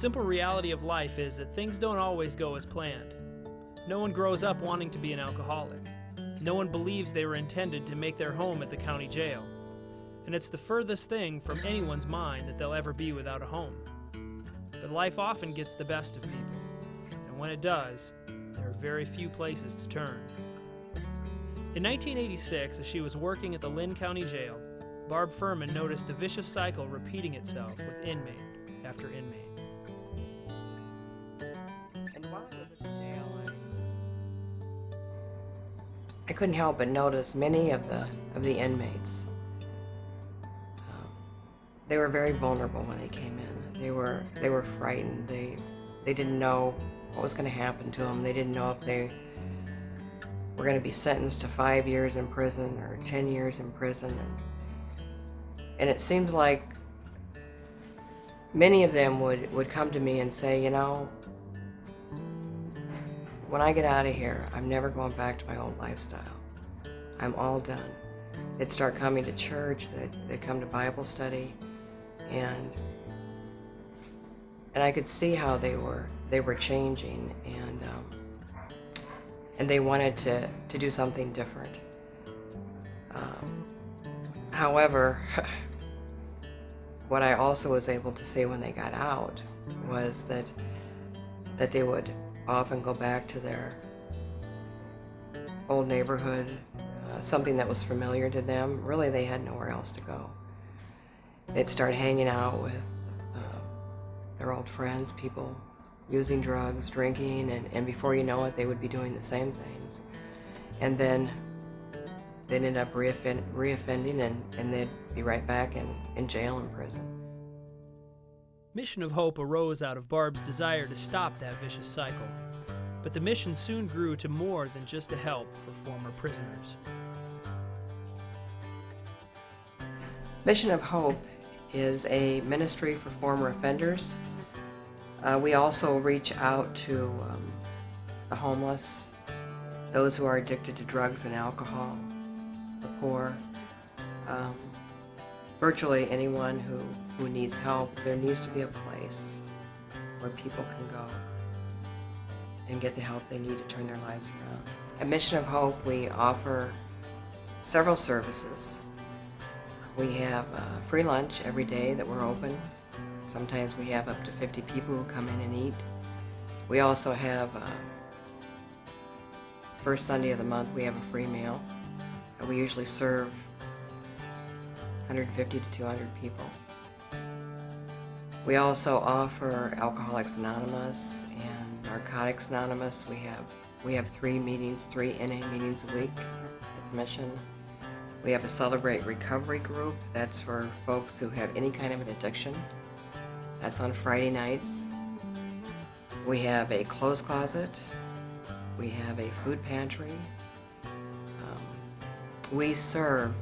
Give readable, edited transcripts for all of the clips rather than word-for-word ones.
simple reality of life is that things don't always go as planned. No one grows up wanting to be an alcoholic. No one believes they were intended to make their home at the county jail. And it's the furthest thing from anyone's mind that they'll ever be without a home. But life often gets the best of people. And when it does, there are very few places to turn. In 1986, as she was working at the Lynn County Jail, Barb Furman noticed a vicious cycle repeating itself with inmate after inmate. And while I was at the jail, I couldn't help but notice many of the inmates. They were very vulnerable when they came in. They were frightened. They didn't know what was going to happen to them. They didn't know if they were going to be sentenced to 5 years in prison or 10 years in prison. And it seems like many of them would come to me and say, you know, when I get out of here, I'm never going back to my old lifestyle. I'm all done. They'd start coming to church, they'd come to Bible study, and I could see how they were changing, and they wanted to do something different. However, what I also was able to see when they got out was that they would often go back to their old neighborhood, something that was familiar to them. Really, they had nowhere else to go. They'd start hanging out with their old friends, people using drugs, drinking, and before you know it, they would be doing the same things. And then they'd end up reoffending, and they'd be right back in jail and prison. Mission of Hope arose out of Barb's desire to stop that vicious cycle. But the mission soon grew to more than just a help for former prisoners. Mission of Hope is a ministry for former offenders. We also reach out to the homeless, those who are addicted to drugs and alcohol, the poor, virtually anyone who needs help. There needs to be a place where people can go and get the help they need to turn their lives around. At Mission of Hope, we offer several services. We have free lunch every day that we're open. Sometimes we have up to 50 people who come in and eat. We also have, first Sunday of the month, we have a free meal. We usually serve 150 to 200 people. We also offer Alcoholics Anonymous and Narcotics Anonymous. We have 3 meetings, 3 NA meetings a week at the Mission. We have a Celebrate Recovery group. That's for folks who have any kind of an addiction. That's on Friday nights. We have a clothes closet. We have a food pantry. We serve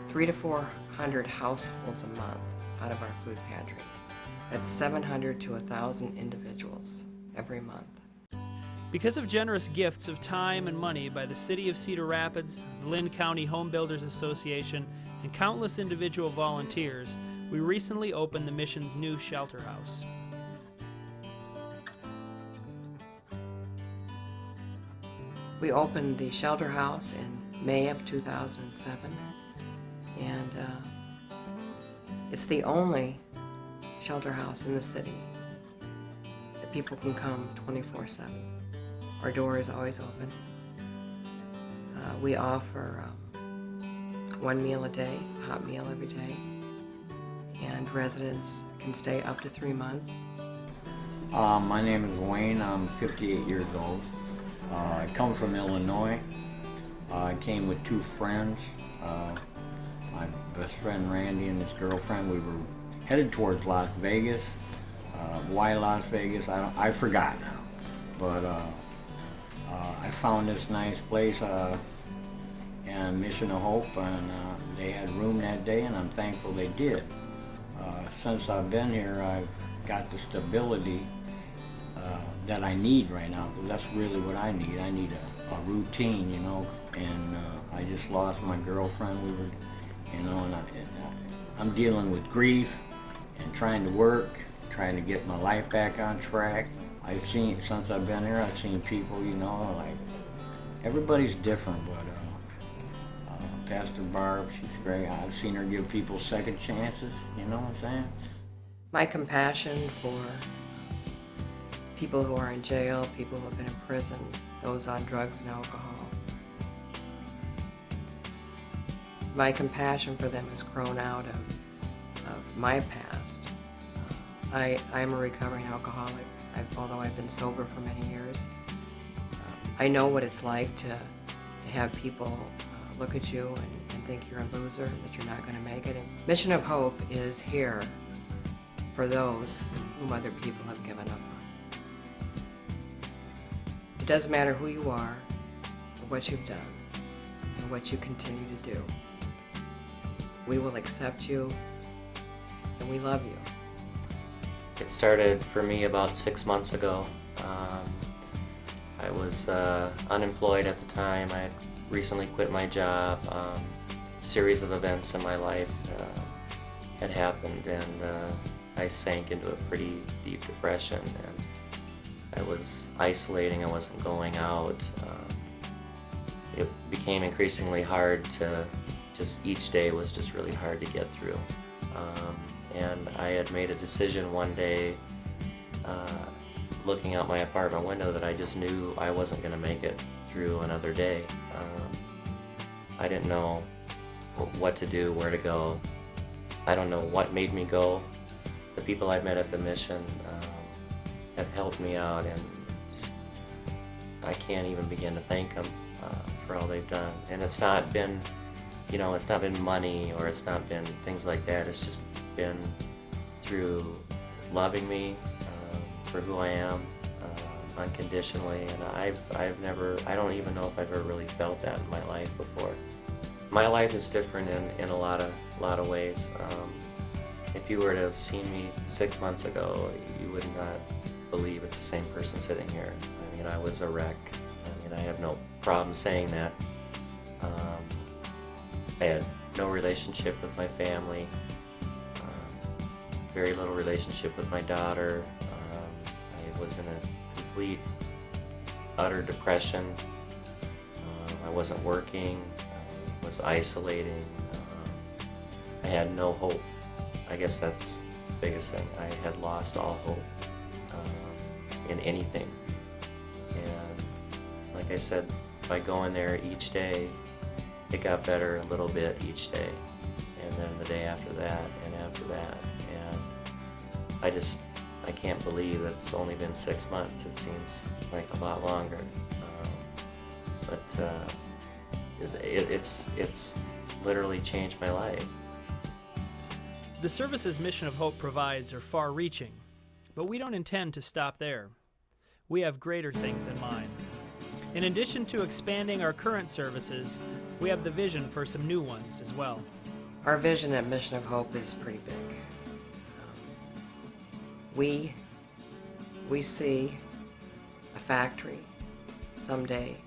300 to 400 households a month out of our food pantry. That's 700 to 1,000 individuals every month. Because of generous gifts of time and money by the City of Cedar Rapids, the Lynn County Home Builders Association, and countless individual volunteers, we recently opened the mission's new shelter house. We opened the shelter house in May of 2007, and it's the only shelter house in the city that people can come 24/7. Our door is always open. We offer 1 meal a day, hot meal every day, and residents can stay up to 3 months. My name is Wayne. I'm 58 years old. I come from Illinois. I came with 2 friends. My best friend Randy and his girlfriend. We were headed towards Las Vegas. Why Las Vegas? I forgot now. But I found this nice place and Mission of Hope, and they had room that day, and I'm thankful they did. Since I've been here, I've got the stability that I need right now, because that's really what I need. I need a routine, you know, and I just lost my girlfriend. We were, you know, and I'm dealing with grief, and trying to work, trying to get my life back on track. I've seen, since I've been here, I've seen people, you know, like, everybody's different, but Pastor Barb, she's great. I've seen her give people second chances, you know what I'm saying? My compassion for people who are in jail, people who have been in prison, those on drugs and alcohol. My compassion for them has grown out of my past. I'm a recovering alcoholic, although I've been sober for many years. I know what it's like to have people look at you and think you're a loser, that you're not going to make it. And Mission of Hope is here for those whom other people have given up on. It doesn't matter who you are, or what you've done, or what you continue to do. We will accept you, and we love you. It started for me about 6 months ago. I was unemployed at the time. I had recently quit my job. A series of events in my life had happened, and I sank into a pretty deep depression, and I was isolating. I wasn't going out. It became increasingly hard to each day was just really hard to get through. And I had made a decision one day, looking out my apartment window, that I just knew I wasn't going to make it through another day. I didn't know what to do, where to go. I don't know what made me go. The people I met at the mission have helped me out, and I can't even begin to thank them for all they've done. And it's not been, it's not been money, or it's not been things like that. It's just been through loving me for who I am unconditionally, and I don't even know if I've ever really felt that in my life before. My life is different in a lot of ways. If you were to have seen me 6 months ago, you would not believe it's the same person sitting here. I mean, I was a wreck. I have no problem saying that. I had no relationship with my family, very little relationship with my daughter. I was in a complete, utter depression. I wasn't working. I was isolating. I had no hope. I guess that's the biggest thing. I had lost all hope in anything. And like I said, by going there each day, it got better a little bit each day. And then the day after that, and after that. And I can't believe it's only been 6 months. It seems like a lot longer. But it's literally changed my life. The services Mission of Hope provides are far-reaching, but we don't intend to stop there. We have greater things in mind. In addition to expanding our current services, we have the vision for some new ones as well. Our vision at Mission of Hope is pretty big. We see a factory someday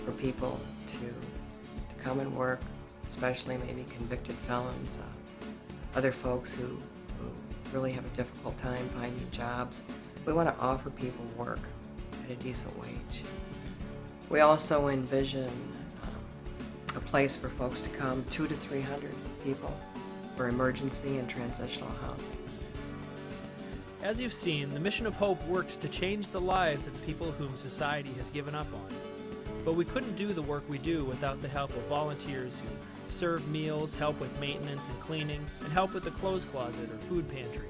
for people to come and work, especially maybe convicted felons, other folks who really have a difficult time finding jobs. We want to offer people work at a decent wage. We also envision a place for folks to come, 200 to 300 people, for emergency and transitional housing. As you've seen, the Mission of Hope works to change the lives of people whom society has given up on. But we couldn't do the work we do without the help of volunteers who serve meals, help with maintenance and cleaning, and help with the clothes closet or food pantry.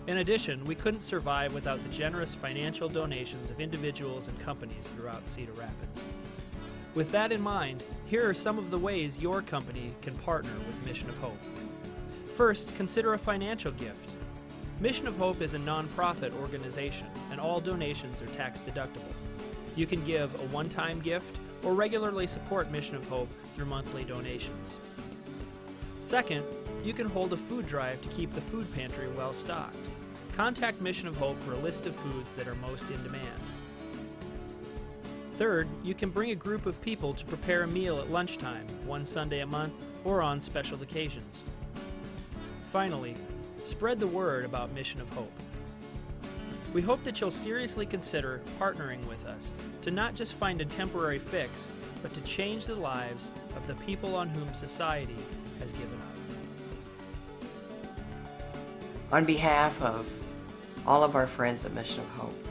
In addition, we couldn't survive without the generous financial donations of individuals and companies throughout Cedar Rapids. With that in mind, here are some of the ways your company can partner with Mission of Hope. First, consider a financial gift. Mission of Hope is a nonprofit organization, and all donations are tax deductible. You can give a one-time gift or regularly support Mission of Hope through monthly donations. Second, you can hold a food drive to keep the food pantry well stocked. Contact Mission of Hope for a list of foods that are most in demand. Third, you can bring a group of people to prepare a meal at lunchtime, one Sunday a month, or on special occasions. Finally, Spread the word about Mission of Hope. We hope that you'll seriously consider partnering with us to not just find a temporary fix, but to change the lives of the people on whom society has given up. On behalf of all of our friends at Mission of Hope,